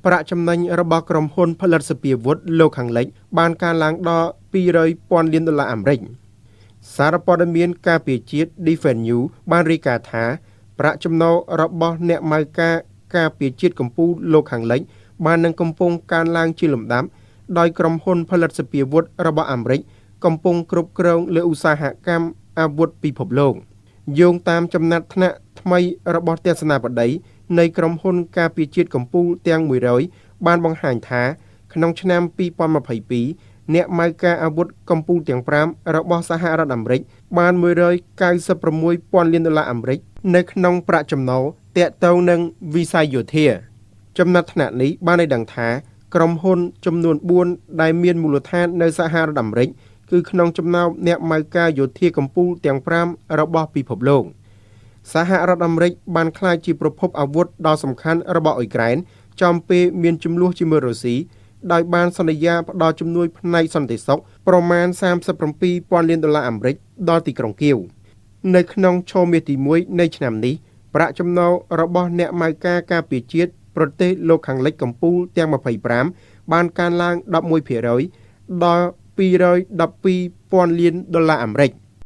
ប្រាក់ចំណេញរបស់ក្រុមហ៊ុនផលិតសពាវុធលោកខាងលិចបានកើនឡើងដល់$200,000 លានអាមេរិកសារព័ត៌មានការពារជាតិ Defense News បានរាយការណ៍ថាប្រាក់ចំណូលរបស់អ្នកម៉ៅការពារជាតិកម្ពុជាលោកខាងលិចបាននឹងកំពុងកើនឡើងជាលំដាប់ដោយក្រុមហ៊ុនផលិតសពាវុធរបស់អាមេរិកកំពុងគ្រប់គ្រងលើឧស្សាហកម្មអាវុធពិភពលោកយោងតាមចំណាត់ថ្នាក់ថ្មីរបស់ទស្សនាបតីនៃក្រុមហ៊ុនការពារជាតិកម្ពុជាទាំង100បានបង្ហាញថាក្នុងឆ្នាំ2022អ្នកម៉ៅការអាវុធកម្ពុជាទាំង5របស់សហរដ្ឋអាមេរិកបាន$196,000 លានអាមេរិកនៅក្នុងប្រាក់ចំណូលទាក់ទងនឹងវិស័យយោធាចំណាត់ថ្នាក់នេះបានឲ្យដឹងថាក្រុមហ៊ុនចំនួន4ដែលមានមូលដ្ឋាននៅសហរដ្ឋអាមេរិកគឺក្នុងចំណោមអ្នកម៉ៅការយោធាកម្ពុជាទាំង5របស់ពិភពលោកសហរដ្ឋអាមេរិកបានក្លាយជាប្រភពអាវុធដ៏សំខាន់របស់អ៊ុយក្រែនចំពេលមានជម្លោះជាមួយរុស្ស៊ីដោយបានសន្យាផ្ដល់ជំនួយផ្នែកសន្តិសុខប្រមាណ$37,000 លានអាមេរិកដល់ទីក្រុងគៀវនៅក្នុងឆមាសទី1នៃឆ្នាំនេះប្រាក់ចំណូលរបស់អ្នកម៉ៅការពារជាតិប្រទេសលោកខាងលិចកម្ពុជាទាំង25បានកើនឡើង11%ដល់$212,000 លានអាមេរិក